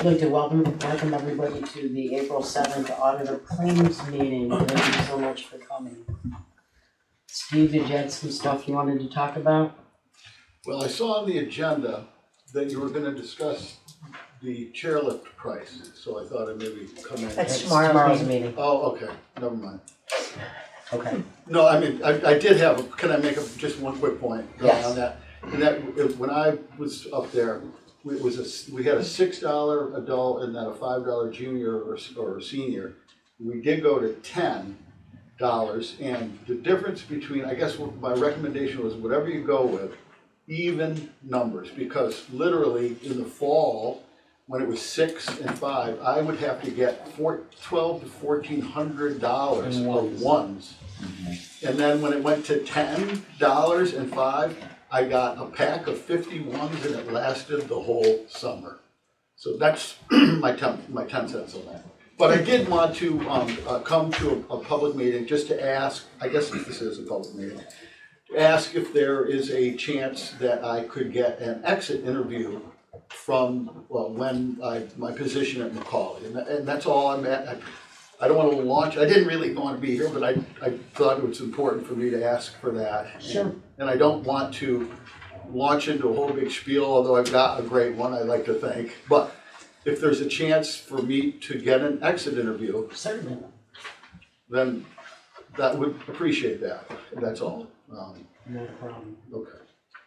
I'd like to welcome everybody to the April 7th Auditor Claims meeting. Thank you so much for coming. Steve, did you have some stuff you wanted to talk about? Well, I saw on the agenda that you were gonna discuss the chairlift price, so I thought I'd maybe come in. That's tomorrow's meeting. Oh, okay, never mind. Okay. No, I mean, I did have, can I make just one quick point Yes. on that? And that, when I was up there, we had a $6 adult and then a $5 junior or senior. We did go to $10, and the difference between, I guess what my recommendation was, whatever you go with, even numbers, because literally in the fall, when it was $6 and $5, I would have to get $1,200 to $1,400 of ones. And then when it went to $10 and $5, I got a pack of 50 ones, and it lasted the whole summer. So that's my 10 cents on that. But I did want to come to a public meeting just to ask, I guess this is a public meeting, to ask if there is a chance that I could get an exit interview from my position at Macaulay. And that's all I'm at. I don't want to launch, I didn't really want to be here, but I thought it was important for me to ask for that. Sure. And I don't want to launch into a whole big spiel, although I've got a great one, I'd like to think. But if there's a chance for me to get an exit interview, Certainly. then that would appreciate that. That's all. Not a problem. Okay.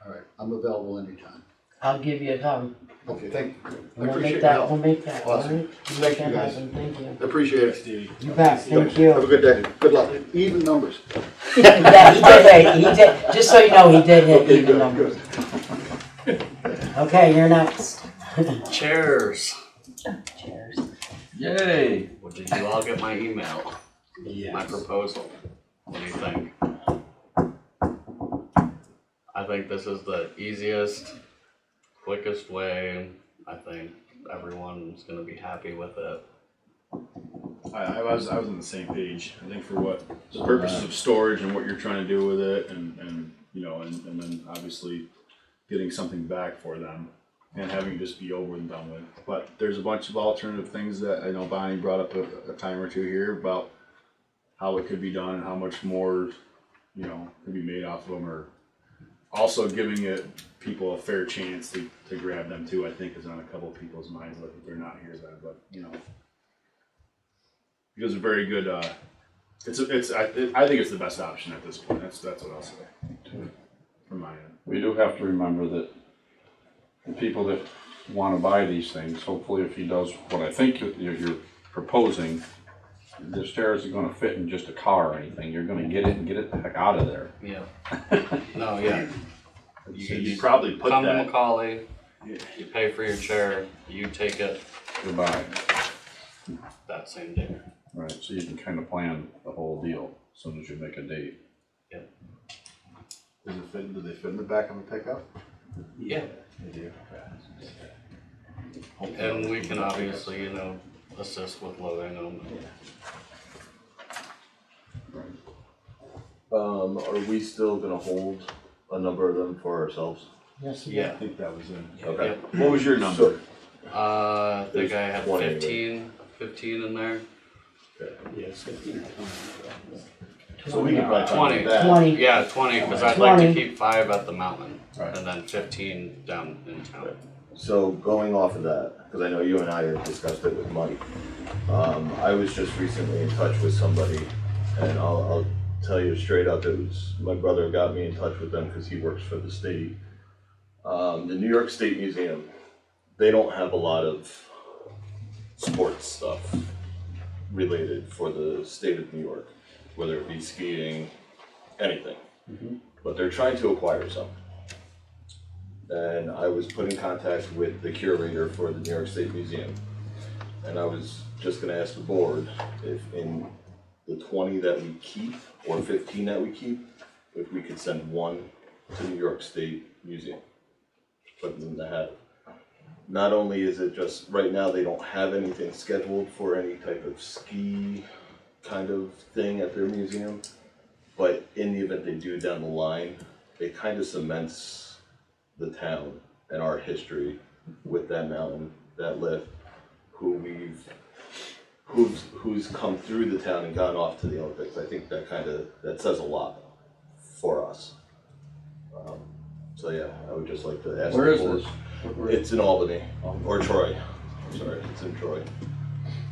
All right. I'm available anytime. I'll give you a time. Okay. Thank you. I We'll appreciate make your that. help. We'll make that. Awesome. All right? Thank you, guys. Thank you. Appreciate it. You bet. Thank Have a you. good day. Good luck. Even numbers. Yeah, he did hit. He did. Just so you know, he did hit Okay, even good, numbers. good. Okay, you're next. Chairs. Cheers. Yay. Well, did you all get my email? Yes. My proposal? What do you think? I think this is the easiest, quickest way. I think everyone's gonna be happy with it. I was on the same page. I think for what the purposes of storage and what you're trying to do with it, and you know, and then obviously getting something back for them and having it just be over and done with. But there's a bunch of alternative things that I know Bonnie brought up a time or two here about how it could be done and how much more, you know, could be made off of them, or also giving it people a fair chance to grab them too. I think is on a couple of people's minds, like if they're not here then, but you know. Because a very good, I think it's the best option at this point. That's what I'll say from my end. We do have to remember that the people that want to buy these things, hopefully if he does what I think you're proposing, the stairs are going to fit in just a car or anything. You're going to get it and get it the heck out of there. Yeah. No, yeah. You probably put come that. to Macaulay, you pay for your chair, you take it Goodbye. that same day. Right, so you can kind of plan the whole deal as soon as you make a date. Yep. Do they fit in the back of a pickup? Yeah. They do. And we can obviously, you know, assist with loading them. Are we still gonna hold a number of them for ourselves? Yes. Yeah. I think that was in. Okay. Yep. What was your number? I think I had There's 15 in there. Yes. 15. So we could probably 20. find that. 20. Yeah, 20, because I'd like to 20. keep 5 at the mountain, Right. and then 15 down in town. So going off of that, because I know you and I had discussed it with Mike, I was just recently in touch with somebody, and I'll tell you straight up, it was my brother got me in touch with them because he works for the state. The New York State Museum, they don't have a lot of sports stuff related for the state of New York, whether it be skiing, anything. But they're trying to acquire some. And I was put in contact with the curator for the New York State Museum. And I was just gonna ask the board if in the 20 that we keep, or 15 that we keep, if we could send one to New York State Museum. Put them in the hat. Not only is it just, right now they don't have anything scheduled for any type of ski kind of thing at their museum, but in the event they do down the line, it kind of cements the town and our history with that mountain, that lift. who's come through the town and gone off to the Olympics. I think that says a lot for us. So yeah, I would just like to ask. Where is the board. this? It's in Albany, or Troy. I'm sorry, it's in Troy.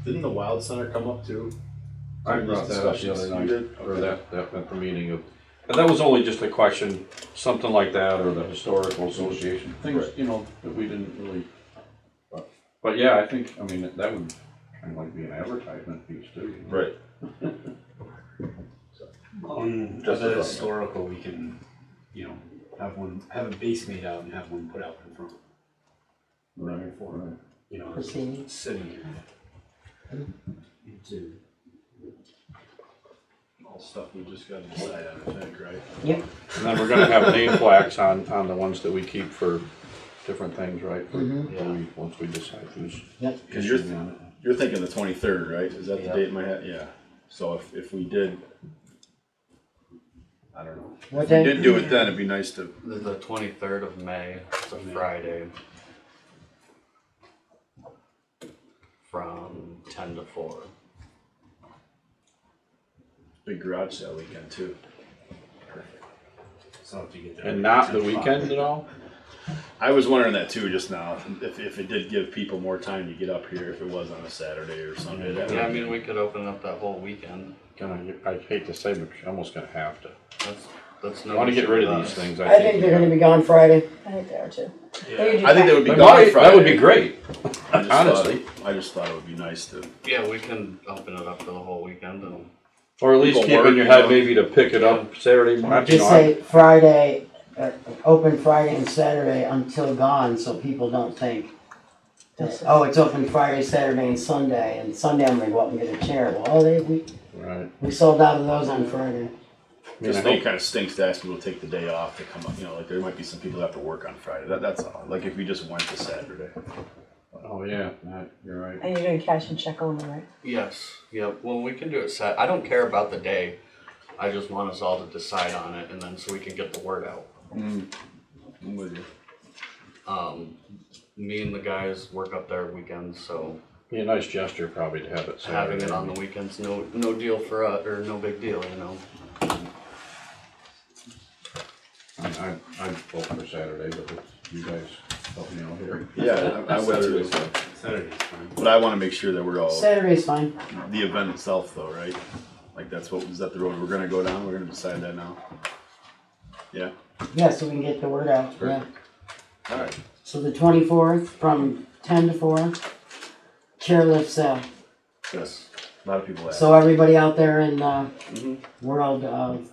Didn't the Wild Center come up too? I brought that up the other You night, did? or Okay. that at the meeting of, but that was only just a question, something like that, or the historical association, things, you know, that we didn't really. But yeah, I think, I mean, that would kind of like be an advertisement piece too. You know? Right. On Just the about. historical, we can, you know, have a base made out and have one put out in front. Right, For, right. you know, Proceeding. sitting here. To All stuff we just gotta decide on, I think, right? Yep. And then we're gonna have name plaques on the ones that we keep for different things, right? Once we decide who's Yep. Cause you're, issuing on it. you're thinking the 23rd, right? Is that the Yeah. date in my head? Yeah. So if we did, I don't know. What If we day? did do it then, it'd be nice to, The 23rd of May, it's a Friday. From 10 to 4. big garage sale weekend too. so if you get there. And not the 10 o'clock. weekend at all? I was wondering that too just now, if it did give people more time to get up here, if it was on a Saturday or Sunday. that Yeah, I would- mean, we could open up that whole weekend. I hate to say, but you're almost gonna have to. That's I no wanna get issue rid of with these us. things, I think they're gonna be gone Friday. I think they are too. Yeah. I think they would be They gone might- Friday. That would be great, I just honestly. I just thought it would be nice to. Yeah, we can open it up for the whole weekend and Or at least People keep in work, your you head know. maybe to pick it up Saturday, not, you Just know, say Friday, open Friday and Saturday until gone, so people don't think, oh, it's open Friday, Saturday, and Sunday, and Sunday I'm gonna go up and get a chair. Well, right. we sold out of those on Friday. I mean, Just I think it hope- kind of stinks to ask people to take the day off to come up, you know, like there might be some people that have to work on Friday, that's all, like if we just went to Saturday. Oh, yeah, you're right. And you're doing cash and check only, right? yes, yep. Well, we can do it I don't care about the day. I just want us all to decide on it and then so we can get the word out. I'm with you. Me and the guys work up there weekends, so Be a nice gesture probably to have it having Saturday. it on the weekends, no deal for us, or no big deal, you know. I'd vote for Saturday, but it's you guys help me out here. Yeah, I would too. Saturday's fine. But I wanna make sure that we're all, Saturday's fine. the event itself though, right? Like is that the road we're gonna go down, we're gonna decide that now? Yeah, Yeah, so we can get the word out, yeah. alright. So the 24th from 10 to 4, chairlift sale. Yes, a lot of people ask. So everybody out there in the Mhm. world of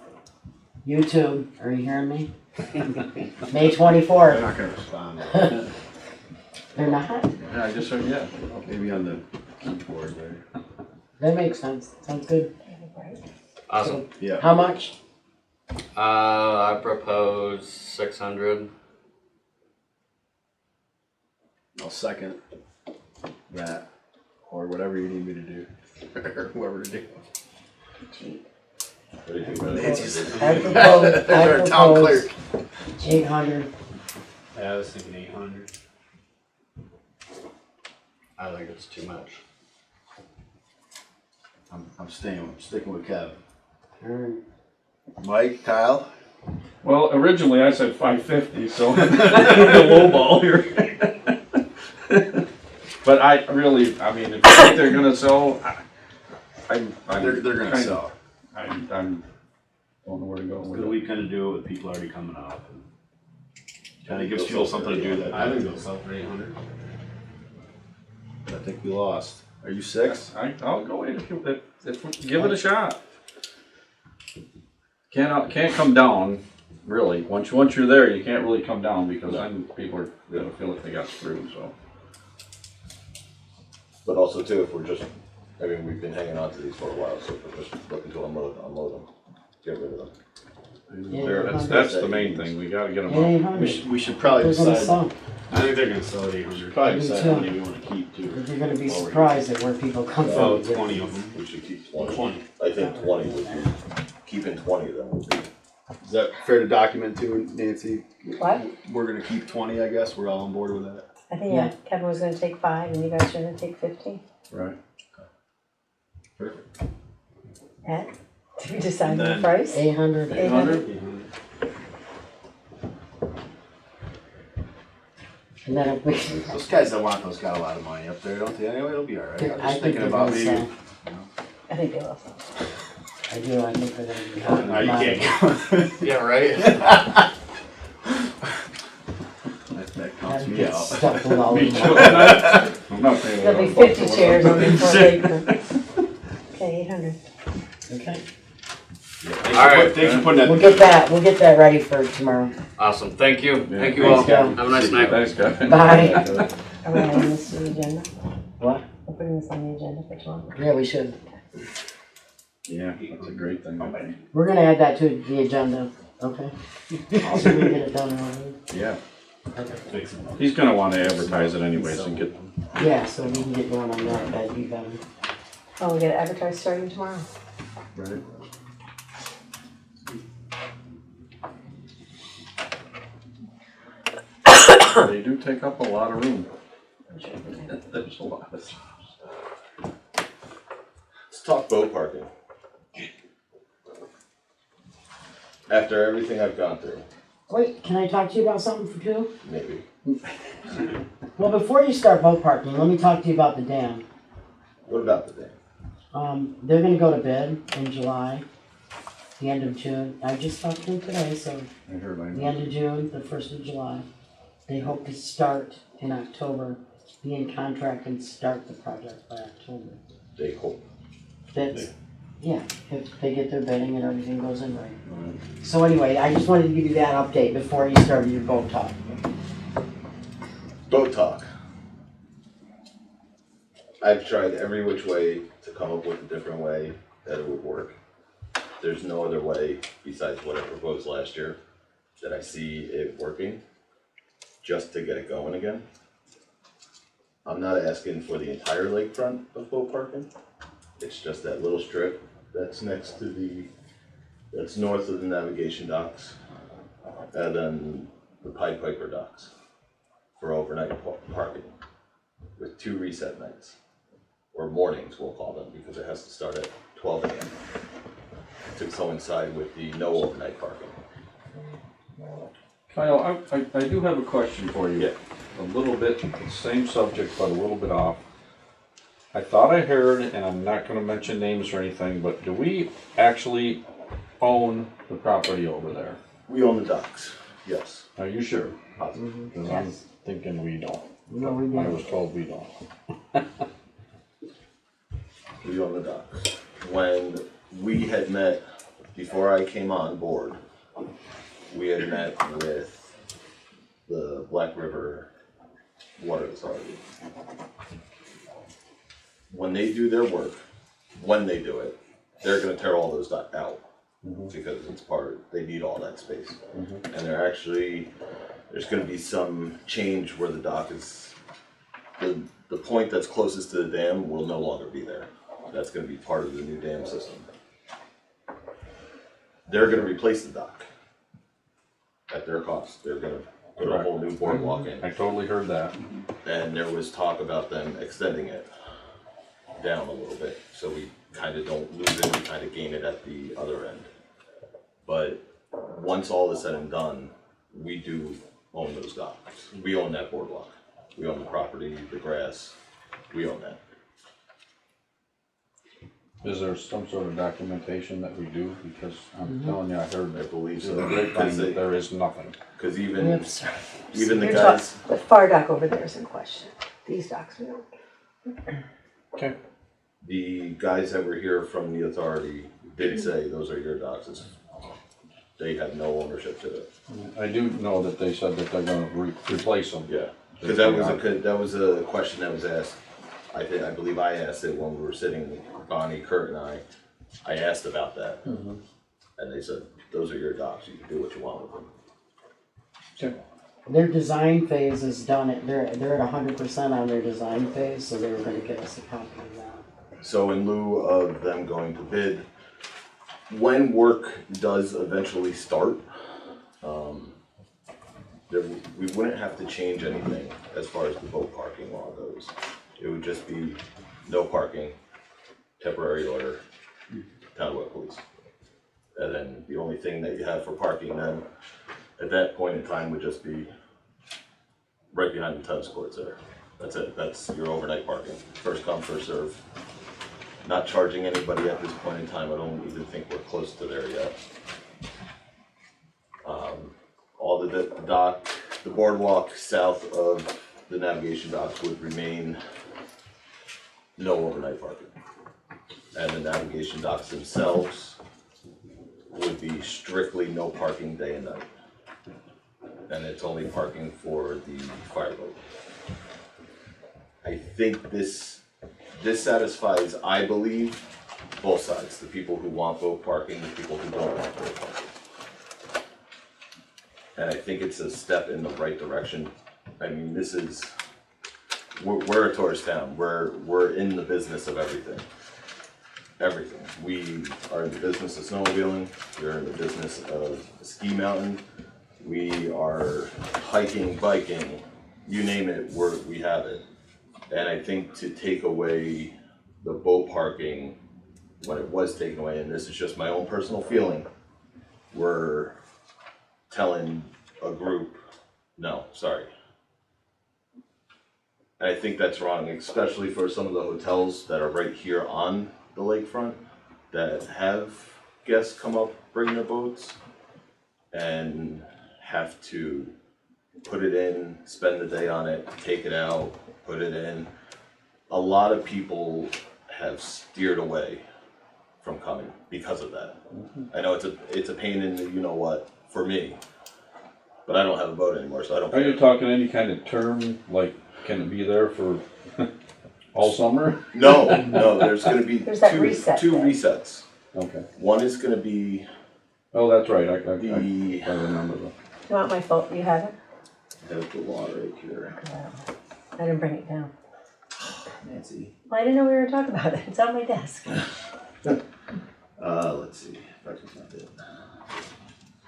YouTube, are you hearing me? May They're 24th. not gonna respond. They're not? Yeah, I just said, yeah. Maybe on the keyboard there. That makes sense. Sounds good. Awesome. Yeah. How much? I propose 600. I'll second that, or whatever you need me to do, or whoever to do. What do you think, man? That's our town clerk. 800. Yeah, I was thinking 800. I think it's too much. I'm sticking with Kev. Alright. Mike, Kyle? Well, originally I said 550, so the low ball here. But I really, I mean, if you think they're gonna sell, I'm They're gonna kinda- sell. I'm don't know where to go with Because it. we kinda do it with people already coming up. Kinda gives people something to do that. I think they'll sell for 800. I think we lost. Are you 6? I'll go in if give it a shot. Can't come down, really. Once you're there, you can't really come down because then people are gonna feel like they got screwed, so. But also too, if we're just, I mean, we've been hanging on to these for a while, so if we're just looking to unload them, get rid of them. Yeah, That's the main thing, we gotta get them Yeah, up. 800. We should probably They're gonna decide, sell. I think they're gonna sell at 800. probably Me decide too. how many we wanna keep too. You're gonna be surprised at where people come Oh, from. 20 of them. We should keep 20. 20. I think 20 would be, keeping 20 then would be. Is that fair to document too, Nancy? What? We're gonna keep 20, I guess, we're all on board with that. I think Yeah. Kevin was gonna take 5 and you guys are gonna take 50. Right. Perfect. Ed, did we decide And on the then- price? 800. 800? And then if we, Those guys that want those got a lot of money up there, don't they? Anyway, it'll be alright. I was I just think thinking they're about gonna maybe. sell. I think they will. I do, I think they're gonna be hot. No, you can't go. Yeah, right? That counts That'd me get out. stuck with all Me of too. them. I'm not paying. There'll be 11 50 bucks. chairs on the front apron. Okay, 800. Okay, Alright. Thanks for putting that. we'll get that ready for tomorrow. Awesome, thank you. Yeah, Thank you thanks, all. Kevin. Have a nice night. Thanks, guys. Bye. Are we adding this to the agenda? What? We're putting this on the agenda for tomorrow. Yeah, we should. Yeah, that's a great thing. I think. We're gonna add that to the agenda, okay? Also, we get it done early. Yeah, Okay. he's gonna wanna advertise it anyways and get, Yeah, so we can get going on that, that'd be better. Oh, we get it advertised starting tomorrow. right? They do take up a lot of room. There's a lot of stuff. Let's talk boat parking. After everything I've gone through, Wait, can I talk to you about something for two? maybe. Well, before you start boat parking, let me talk to you about the dam. What about the dam? They're gonna go to bid in July, the end of June. I just talked to them today, so I heard the like, end of June, the 1st of July. They hope to start in October, be in contract and start the project by October. They hope. That's, yeah, if they get their bidding and everything goes in right. So anyway, I just wanted to give you that update before you started your boat talk. Boat talk. I've tried every which way to come up with a different way that it would work. There's no other way besides what I proposed last year that I see it working, just to get it going again. I'm not asking for the entire lakefront of boat parking. It's just that little strip that's next to that's north of the navigation docks, and then the Pied Piper docks for overnight parking with 2 reset nights, or mornings we'll call them, because it has to start at 12 a.m. to coincide with the no overnight parking. Kyle, I do have a question for you. Yeah. A little bit, same subject, but a little bit off. I thought I heard, and I'm not gonna mention names or anything, but do we actually own the property over there? We own the docks, yes. Are you sure? Positive. Because I'm thinking we don't. No, we I didn't. was told we don't. We own the docks. When we had met, before I came on board, we had met with the Black River Water Authority. When they do their work, when they do it, they're gonna tear all those docks out. Because it's they need all that space. And there's gonna be some change where the dock is, the point that's closest to the dam will no longer be there. That's gonna be part of the new dam system. They're gonna replace the dock at their cost. They're gonna put a whole new boardwalk in. I totally heard that. And there was talk about them extending it down a little bit, so we kinda don't lose it, we kinda gain it at the other end. But once all is said and done, we do own those docks. We own that boardwalk. We own the property, the grass, we own that. Is there some sort of documentation that we do? Because I'm telling you, I heard I believe through so. the grapevine Because that there is nothing. We even have the You're guys, talking, the far dock over there is in question. These docks we don't. Okay. the guys that were here from the authority did say those are your docks. They have no ownership to it. I do know that they said that they're gonna replace them. Yeah, because that was a question that was asked. I believe I asked it when we were sitting, Bonnie, Kurt, and I asked about that, and they said those are your docks. You can do what you want with them. Okay. Their design phase is done, they're at 100% on their design phase, so they were gonna get us a copy of that. So in lieu of them going to bid, when work does eventually start, we wouldn't have to change anything as far as the boat parking law goes. It would just be no parking, temporary order, town of Webb police. And then the only thing that you have for parking then, at that point in time, would just be right behind the tennis courts there. That's it, that's your overnight parking, first come, first serve. Not charging anybody at this point in time, I don't even think we're close to there yet. All the boardwalk south of the navigation docks would remain no overnight parking. And the navigation docks themselves would be strictly no parking day and night. And it's only parking for the fireboat. I think this satisfies, I believe, both sides, the people who want boat parking, the people who don't want boat parking. And I think it's a step in the right direction. I mean, we're a tourist town, we're in the business of everything. Everything. We are in the business of snowmobiling, we're in the business of ski mountain, we are hiking, biking, you name it, we have it. And I think to take away the boat parking, when it was taken away, and this is just my own personal feeling, we're telling a group, no, sorry. And I think that's wrong, especially for some of the hotels that are right here on the lakefront that have guests come up, bring their boats, and have to put it in, spend the day on it, take it out, put it in. A lot of people have steered away from coming because of that. I know it's a pain in the you-know-what for me, but I don't have a boat anymore, so I don't Are care. you talking any kind of term, like, can it be there for all summer? No, there's gonna be There's that reset two there. resets. Okay. One is gonna be Oh, that's right, I the, remember that. You want my phone? You have it? I have the law right here. I didn't bring it down. Nancy. Well, I didn't know we were talking about it. It's on my desk. Let's see if I can find it.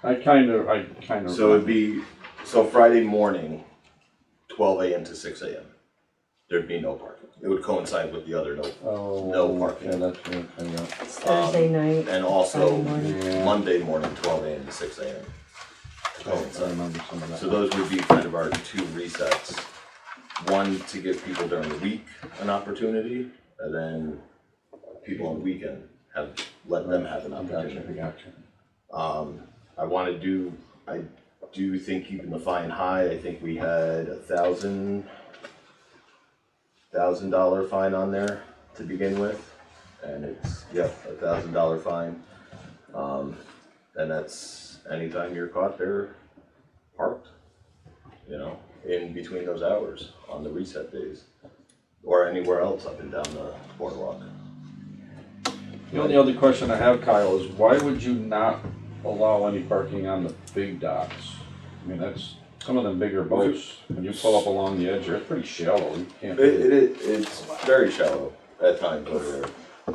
I kind of. So it'd be, Friday morning, 12 a.m. to 6 a.m. There'd be no parking. It would coincide with the other no parking. Yeah, that's right, yeah. It's Thursday night. And also Friday morning. Yeah. Monday morning, 12 a.m. to 6 a.m. to I coincide. remember some of that. So those would be kind of our two resets. One to give people during the week an opportunity, and then people on the weekend let them have an opportunity. Gotcha. I do think keeping the fine high. I think we had $1,000 fine on there to begin with, and it's $1,000 fine. And that's anytime you're caught there parked, in between those hours on the reset days, or anywhere else up and down the boardwalk. The only other question I have, Kyle, is why would you not allow any parking on the big docks? I mean, that's, some of them bigger boats, when you pull up along the edge, it's pretty shallow, you can't. It's very shallow at times over there,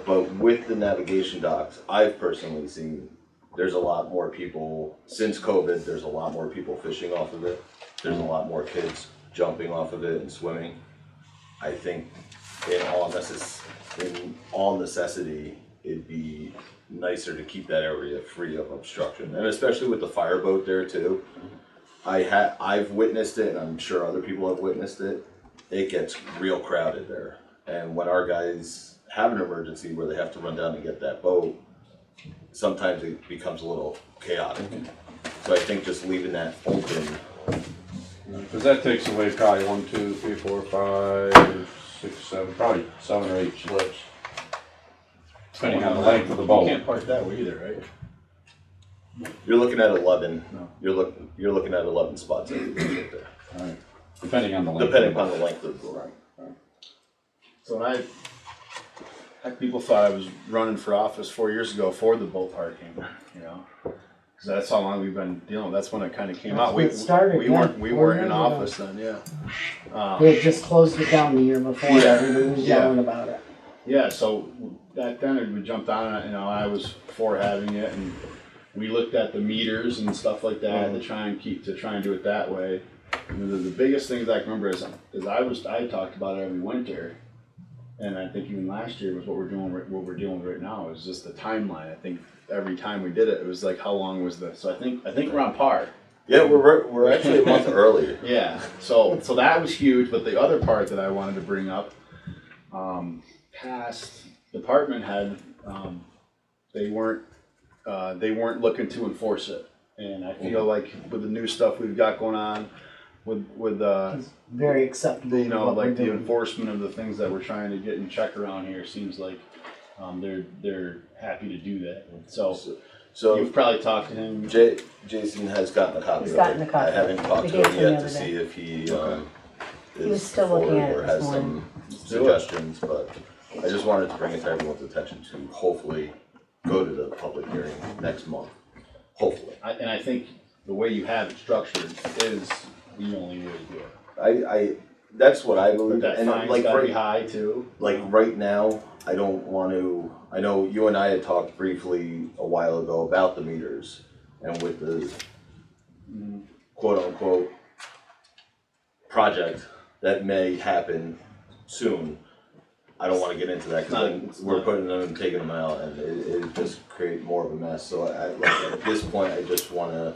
but with the navigation docks, I've personally seen there's a lot more people, since COVID, there's a lot more people fishing off of it. There's a lot more kids jumping off of it and swimming. I think in all necessity, it'd be nicer to keep that area free of obstruction, and especially with the fireboat there too. I've witnessed it, and I'm sure other people have witnessed it. It gets real crowded there, and when our guys have an emergency where they have to run down and get that boat, sometimes it becomes a little chaotic. So I think just leaving that open. Because that takes away probably 1, 2, 3, 4, 5, 6, 7, probably 7 or 8 slips. Depending on the length of the You boat. can't park that way either, right? You're looking at 11. No. You're looking at 11 spots right there, Alright. Depending on the length. depending upon the length of the boat. So when people thought I was running for office 4 years ago for the boat parking, because that's how long we've been dealing with. That's when it kind of came That's out. when it started, We yeah. weren't in 4 years ago. office then, yeah. They had just closed it down the year before, Yeah. everybody was Yeah. yelling about it. Yeah, so back then we jumped on it, I was for having it, and we looked at the meters and stuff like that to try and do it that way. And the biggest things I can remember is I talked about it every winter, and I think even last year was what we're dealing with right now is just the timeline. I think every time we did it, it was like, how long was this? So I think we're on par. Yeah, we're actually a month earlier. Yeah, so that was huge, but the other part that I wanted to bring up, past department head, they weren't looking to enforce it. And I feel like with the new stuff we've got going on, with It's very acceptable. you know, what we're like the doing. enforcement of the things that we're trying to get in check around here seems like, they're happy to do that. So you've probably talked to him. Jason has gotten a copy He's of gotten it. a copy. I haven't talked We to gave him him yet the to other see day. if he Okay. He was is still looking forward at it or this has morning. some suggestions, but I just wanted to bring it to everyone's attention to hopefully go to the public hearing next month. Hopefully. And I think the way you have it structured is the only way to do it. That's what I But believe. that And fine's like gotta be right, high too. like right now, I don't want to, I know you and I had talked briefly a while ago about the meters and with the quote unquote project that may happen soon. I don't want to get into that because we're putting them and taking them out and it just create more of a mess. So at this point, I just want to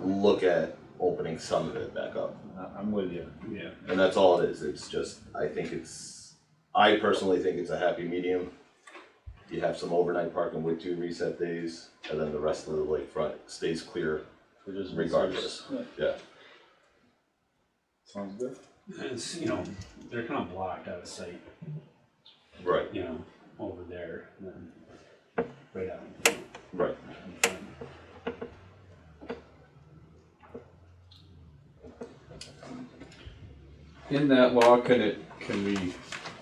look at opening some of it back up. I'm with you. Yeah. And that's all it is. It's just, I personally think it's a happy medium. You have some overnight parking with 2 reset days, and then the rest of the lakefront stays clear regardless. Yeah. Sounds good. And it's, you know, they're kind of blocked out of sight, Right, you know, over there, and then right out in front. right. In that law, can we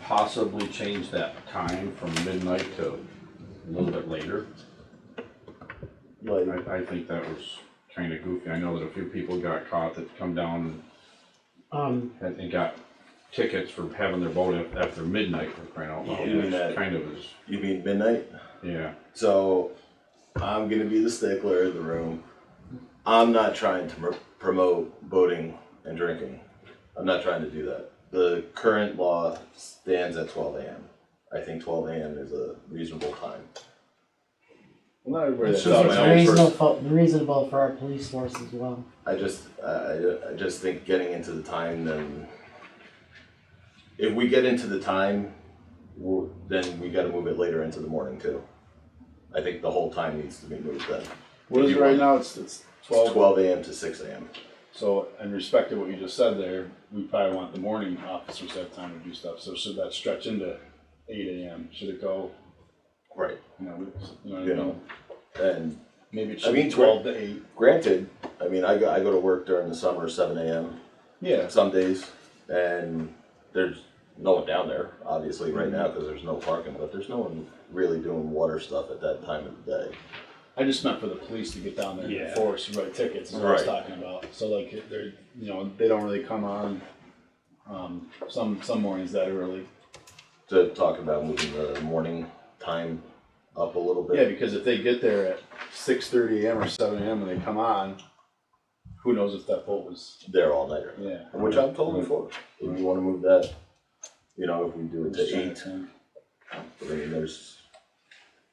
possibly change that time from midnight to a little bit later? Like, I think that was kinda goofy. I know that a few people got caught that come down and got tickets for having their boat after midnight for crying out loud. Yeah. Which kind of is, you mean midnight? yeah. So, I'm gonna be the stickler in the room. I'm not trying to promote boating and drinking. I'm not trying to do that. The current law stands at 12 a.m. I think 12 a.m. is a reasonable time. Well, not everybody. It's that's out my own reasonable for our police force as well. I just think getting into the time, then if we get into the time, then we gotta move it later into the morning too. I think the whole time needs to be moved then. What is it right now? It's 12. 12 a.m. to 6 a.m. So in respect to what you just said there, we probably want the morning officers to have time to do stuff. So should that stretch into 8 a.m.? Should it go, Right. you know, what I You mean? know, and Maybe it I should mean, be 12 to 8. granted, I mean, I go to work during the summer, 7 a.m. Yeah. some days, and there's no one down there, obviously, right now, because there's no parking, but there's no one really doing water stuff at that time of the day. I just meant for the police to get down there and Yeah. enforce, write tickets is what I was Right. talking about. So like, they're, you know, they don't really come on, some mornings that early. To talk about moving the morning time up a little bit. Yeah, because if they get there at 6:30 a.m. or 7 a.m. and they come on, who knows if that boat was, There all nighter, yeah. which I'm totally for. If you want to move that, you know, if we do it Just to trying 8, to think. I mean, there's,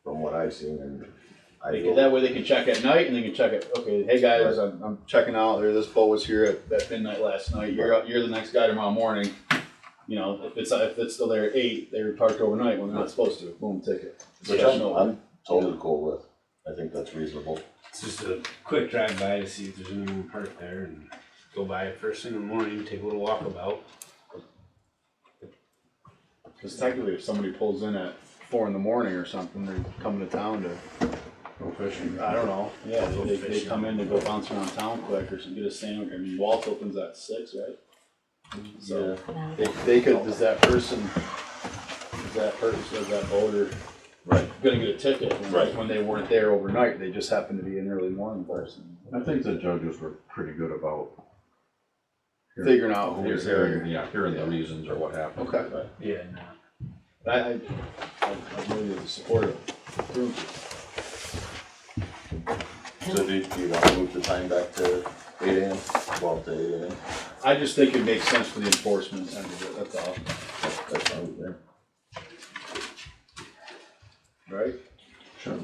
from what I've seen, and That way they can check at night and they can check at, okay, hey guys, I'm checking out, or this boat was here at midnight last night, you're the next guy tomorrow morning. You know, if it's still there at 8, they were parked overnight when they're not supposed to, boom, ticket. which I'm totally cool with. I think that's reasonable. It's just a quick drive by to see if there's anyone parked there and go by it first thing in the morning, take a little walkabout. Because technically, if somebody pulls in at 4 in the morning or something, they're coming to town to, Go fishing. I don't know, yeah, they come in to go bounce around town quick or some, get a sandwich. I mean, Walt opens at 6, right? So they could, is that voter Right. gonna get a ticket Right. when they weren't there overnight? They just happened to be an early morning person. I think the judges were pretty good about Figuring out who was there. hearing the reasons or what happened. Okay. Yeah, no. I'm really supportive. So do you wanna move the time back to 8 AM, 12 to 8 AM? I just think it makes sense for the enforcement end of it, that's all. That's fine with me. Right? Sure.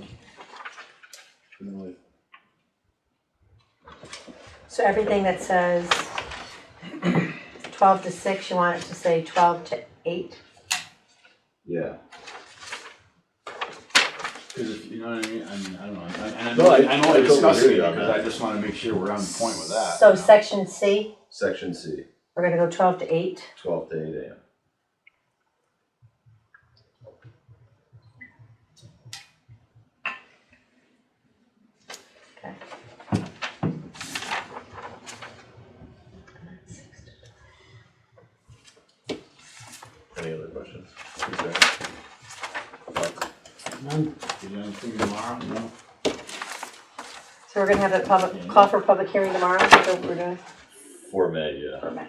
So everything that says 12 to 6, you want it to say 12 to 8? Yeah. Cause if, you know what I mean, I don't know, and No, I I know I totally discussed agree it on because that. I just wanna make sure we're on the point with that. So you know? section C, Section C, we're gonna go 12 to 8. 12 to 8 AM. Okay. Any other questions? None. You know, anything tomorrow, no? So we're gonna have a call for public hearing tomorrow, is that what we're doing? For May, yeah. For May.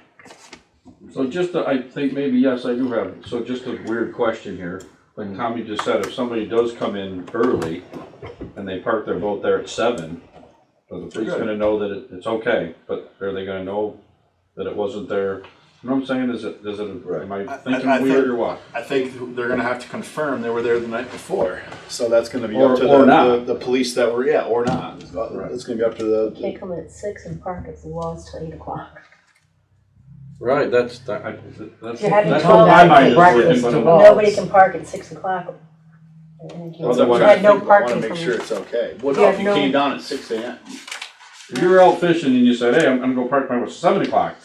So just, I think maybe, yes, I do have, so just a weird question here. Like Tommy just said, if somebody does come in early and they park their boat there at 7, are the police gonna know that it's okay, but are they gonna know that it wasn't there? You know what I'm saying? Am I thinking I weird think- or what? I think they're gonna have to confirm they were there the night before, so that's gonna be Or- up to or not. the police that were, yeah, or not. Right. It's gonna be up to the, Can't come in at 6 and park, it's the laws till 8 o'clock. Right, that's If you're having that's 12 how my hours mind is breakfast working, but to I'm- go. Nobody can park at 6 o'clock. And you Otherwise- had no I wanna parking make from. sure it's okay. Well, You no, have if you no- came down at 6 AM, if you were out fishing and you said, hey, I'm gonna go park my boat at 7 o'clock,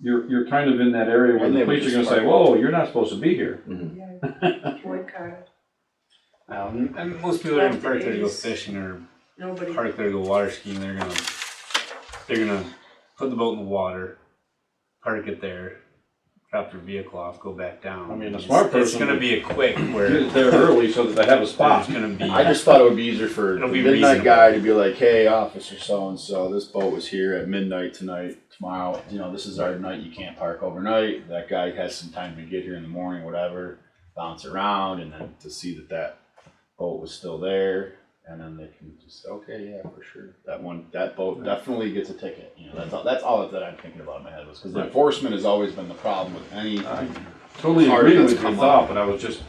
you're kind of in that area where And the they would police are gonna just say, whoa, you're not supposed to be here. And most people are gonna park there to go fishing or park there to go water skiing. They're gonna put the boat in the water, park it there, drop their vehicle off, go back down. I mean, a smart It's person gonna would be a quick Get where it there early so that they have a spot. there's gonna be. I just thought it would be easier for It'll the be midnight reasonable. guy to be like, hey, officer so-and-so, this boat was here at midnight tonight, tomorrow, you know, this is our night, you can't park overnight. That guy has some time to get here in the morning, whatever, bounce around, and then to see that boat was still there, and then they can just, okay, yeah, for sure. That boat definitely gets a ticket, you know, that's all that I'm thinking about in my head was, because the enforcement has always been the problem with any. I totally Part agree that's with your come thought, up. but I was just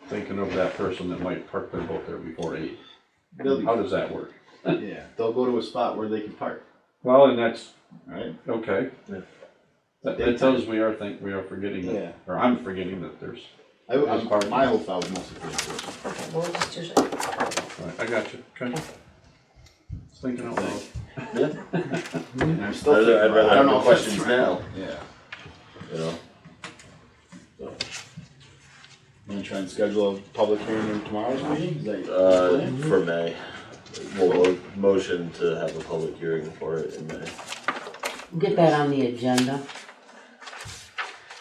thinking of that person that might park their boat there before 8. They'll be- How does that work? Yeah, they'll go to a spot where they can park, Well, and that's, right? okay. Yeah. That tells us we are forgetting Yeah. that, or I'm forgetting that there's, My whole thought was mostly for enforcement. Okay, well, we'll just do it. right, I got you, okay. Just thinking out loud. And I'm still thinking, I'd rather I don't have know the if questions that's now, right. Yeah. you know? You wanna try and schedule a public hearing in tomorrow's meeting? Is that your plan? For May. We'll motion to have a public hearing for it in May. Get that on the agenda.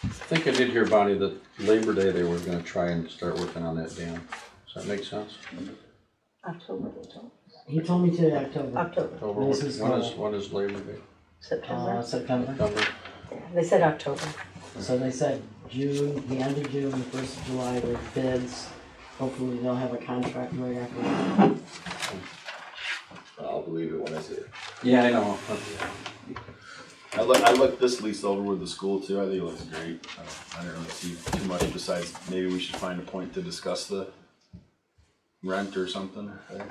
I think I did hear, Bonnie, that Labor Day they were gonna try and start working on that dam. Does that make sense? October, they told us. He told me to October. October, October, This is when is Labor Day? September. September. September? They said October. So they said June, the end of June, the 1st of July with bids. Hopefully they'll have a contract right after that. I'll believe it when I see it. Yeah, I know. I looked this lease over with the school too, I think it looks great. I don't really see too much besides maybe we should find a point to discuss the rent or something. Okay.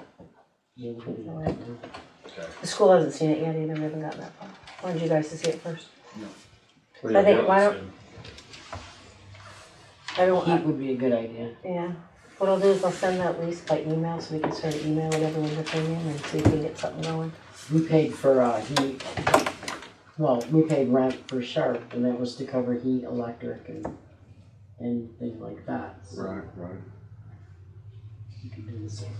The school hasn't seen it yet either, we haven't gotten that far. I wanted you guys to see it first. Well, I think, yeah, why don't, Heat would be a good idea. yeah, what I'll do is I'll send that lease by email so we can start emailing everyone's opinion and see if we can get something going. We paid for heat. Well, we paid rent for Sharp, and that was to cover heat, electric, and things like that. So Right. we could do the same.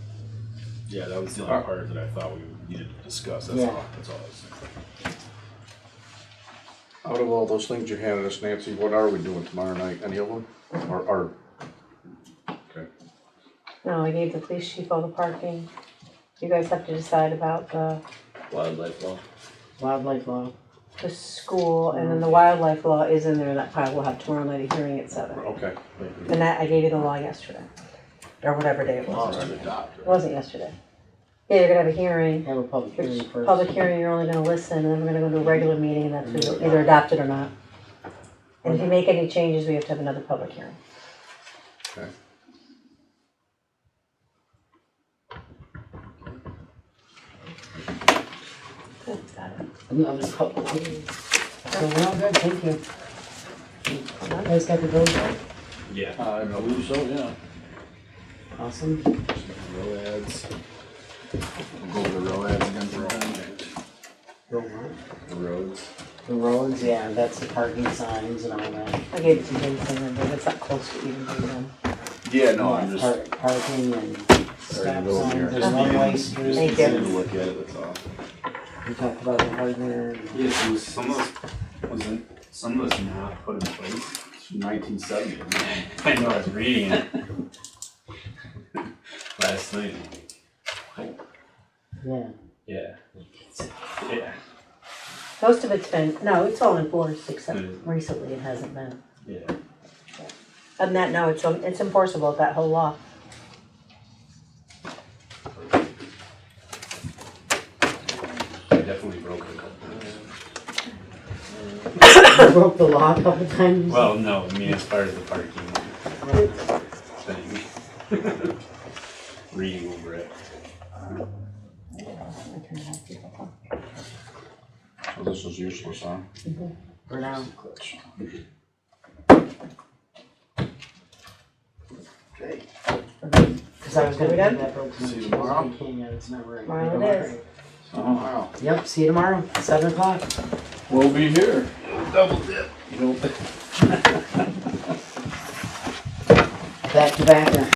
Yeah, that was the only part that I thought we needed to discuss, that's Yeah. all I was saying. Out of all those things you handed us, Nancy, what are we doing tomorrow night? Any of them? Or okay. No, I gave the police chief all the parking. You guys have to decide about Wildlife law. Wildlife law. the school, and then the wildlife law is in there, and that probably will have tomorrow night a hearing at 7. Okay. And that, I gave you the law yesterday, or whatever day it was. To adopt, It right? wasn't yesterday. Yeah, you're gonna have a hearing. Have a public hearing Which first. public hearing, you're only gonna listen, and then we're gonna go to a regular meeting, and that's when you'll either adopt it or not. And if you make any changes, we have to have another public hearing. Okay. Cool, got it. Another public hearing. So we're all good, thank you. You guys got the bills right? Yeah. I believe so, yeah. Awesome. ROADs. Go over the ROADs again for The what? the roads. The roads, yeah, that's the parking signs and all that. I gave it to Jason, but it's not close to even being done. Yeah, no, I'm just Parking and stop Already go over here. signs, there's one-way streets. Thank you. taking a look at it, that's all. We talked about the hardware. Yeah, so some of this not put in place. It's from 1970. I know, I was reading it last night. Yeah. Yeah. Yeah. Most of it's been, no, it's all enforced, except recently it hasn't been. Yeah. Other than that, no, it's enforceable, that whole law. I definitely broke it a couple times. Broke the law a couple times. Well, no, I mean as far as the parking thing. Reading over it. So this is useless, huh? For now. Okay. Cause I was gonna do We done? that, but See you tomorrow? it's never. Tomorrow it is. Oh, wow. Yep, see you tomorrow, 7 o'clock. We'll be here. Double dip. Back to backer.